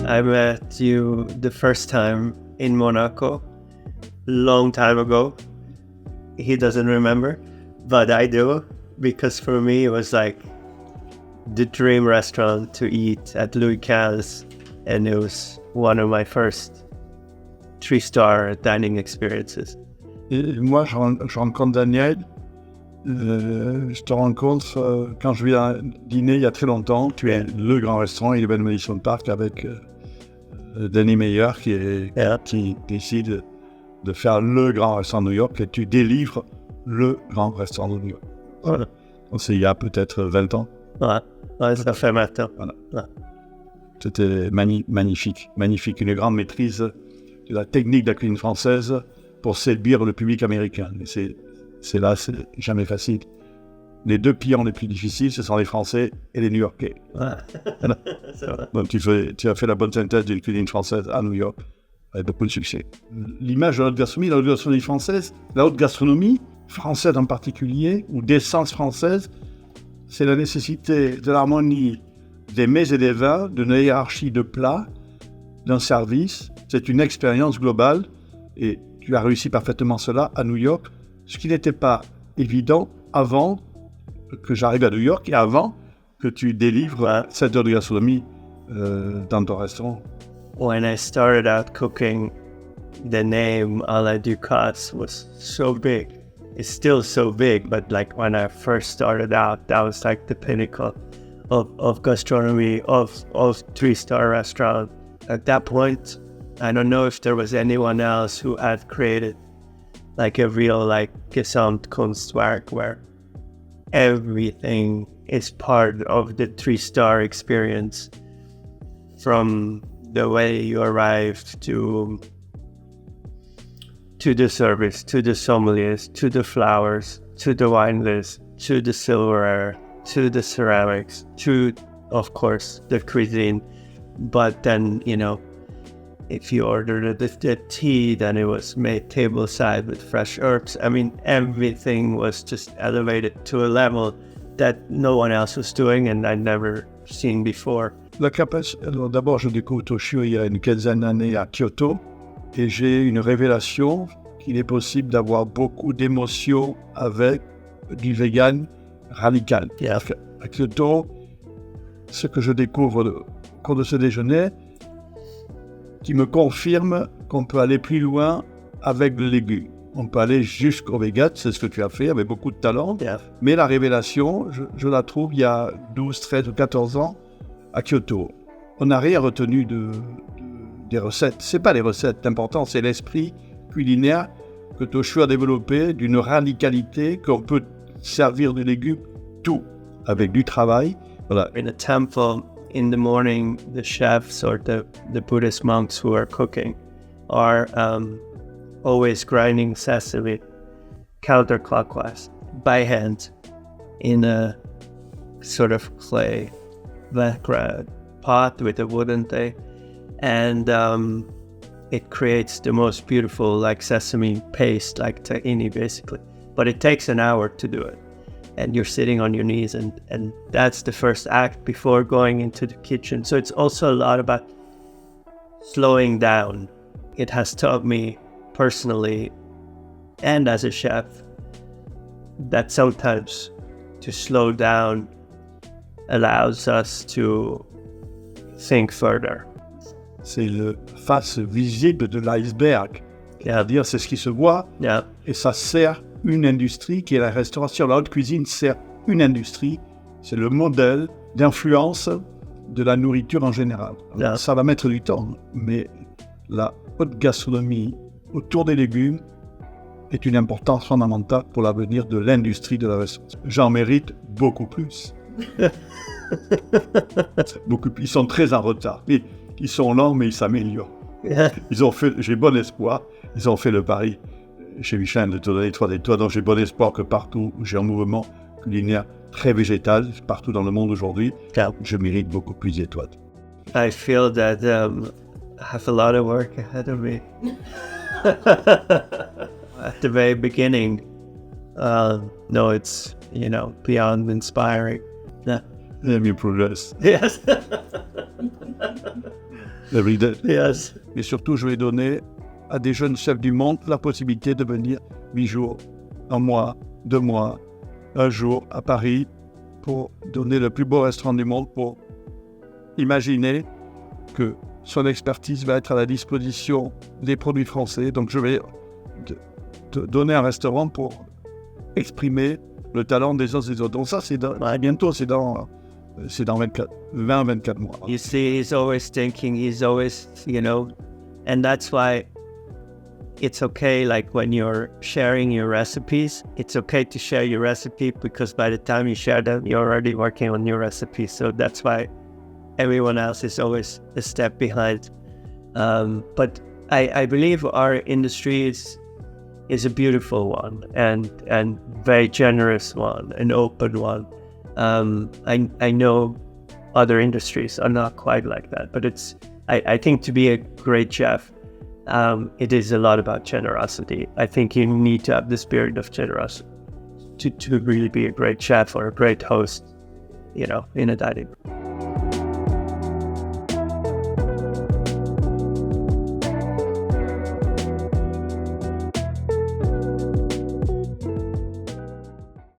I met you the first time in Monaco, long time ago. He doesn't remember, but I do, because for me it was like the dream restaurant to eat at Louis XV, and it was one of my first 3-star dining experiences. Et moi, je rencontre Daniel. Je te rencontre quand je viens dîner il y a très longtemps. Tu es le grand restaurant, il est Ben Madison Park avec Danny Meyer qui décide de faire le grand restaurant de New York et tu délivres le grand restaurant de New York. Voilà. Donc, c'est il y a peut-être 20 ans. Ouais, ça fait maintenant. Voilà. Ouais. C'était magnifique. Une grande maîtrise de la technique de la cuisine française pour séduire le public américain. Et c'est jamais facile. Les deux clients les plus difficiles, ce sont les Français et les New-Yorkais. Ouais. C'est vrai. Donc tu as fait la bonne synthèse d'une cuisine française à New York, avec beaucoup de succès. L'image de la haute gastronomie française, la haute gastronomie française en particulier, ou d'essence française, c'est la nécessité de l'harmonie des mets et des vins, d'une hiérarchie de plats, d'un service. C'est une expérience globale et tu as réussi parfaitement cela à New York, ce qui n'était pas évident avant que j'arrive à New York et avant que tu délivres cette heure de gastronomie dans ton restaurant. When I started out cooking, the name à la Ducasse was so big. It's still so big, but like when I first started out, that was like the pinnacle of gastronomy, of 3-star restaurant. At that point, I don't know if there was anyone else who had created like a real like Gesamtkunstwerk where everything is part of the 3-star experience, from the way you arrived to the service, to the sommeliers, to the flowers, to the wine list, to the silverware, to the ceramics, to, of course, the cuisine. But then, you know, if you ordered the tea, then it was made tableside with fresh herbs. I mean, everything was just elevated to a level that no one else was doing and I'd never seen before. Alors d'abord, je découvre Toshio il y a une quinzaine d'années à Kyoto et j'ai une révélation qu'il est possible d'avoir beaucoup d'émotions avec du vegan radical. Yeah. À Kyoto, ce que je découvre au cours de ce déjeuner, qui me confirme qu'on peut aller plus loin avec le légume. On peut aller jusqu'au vegan, c'est ce que tu as fait avec beaucoup de talent. Yeah. Mais la révélation, je la trouve il y a 12, 13 ou 14 ans à Kyoto. On n'a rien retenu des recettes. Ce n'est pas les recettes, l'important c'est l'esprit culinaire que Toshio a développé, d'une radicalité qu'on peut servir du légume tout, avec du travail. Voilà. In a temple, in the morning, the chefs or the Buddhist monks who are cooking are always grinding sesame counterclockwise by hand in a sort of clay background pot with a wooden thing, and it creates the most beautiful like sesame paste, like tahini basically, but it takes an hour to do it. And you're sitting on your knees, and that's the first act before going into the kitchen. So it's also a lot about slowing down. It has taught me personally and as a chef that sometimes to slow down allows us to think further. C'est le face visible de l'iceberg. C'est-à-dire, c'est ce qui se voit, et ça sert une industrie qui est la restauration. La haute cuisine sert une industrie, c'est le modèle d'influence de la nourriture en général. Alors, ça va mettre du temps, mais la haute gastronomie autour des légumes est une importance fondamentale pour l'avenir de l'industrie de la restauration. J'en mérite beaucoup plus. Beaucoup plus. Ils sont très en retard. Ils sont lents, mais ils s'améliorent. J'ai bon espoir. Ils ont fait le pari chez Michelin de te donner 3 étoiles. Donc j'ai bon espoir que partout où j'ai un mouvement culinaire très végétal, partout dans le monde aujourd'hui, je mérite beaucoup plus d'étoiles. I feel that I have a lot of work ahead of me. At the very beginning, no, it's, beyond inspiring. Yeah. Let me progress. Yes. every day. Yes. Et surtout, je vais donner à des jeunes chefs du monde la possibilité de venir 8 jours, 1 mois, 2 mois, 1 jour à Paris pour donner le plus beau restaurant du monde, pour imaginer que son expertise va être à la disposition des produits français. Donc je vais te donner un restaurant pour exprimer le talent des uns et des autres. Donc ça, c'est bientôt, c'est dans 20-24 mois. You see, he's always thinking, he's always, and that's why it's okay, like when you're sharing your recipes, it's okay to share your recipe, because by the time you share them, you're already working on your recipe. So that's why everyone else is always a step behind. But I believe our industry is a beautiful one and very generous one, an open one. I know other industries are not quite like that, but I think to be a great chef, it is a lot about generosity. I think you need to have the spirit of generosity to really be a great chef or a great host, in a dining room.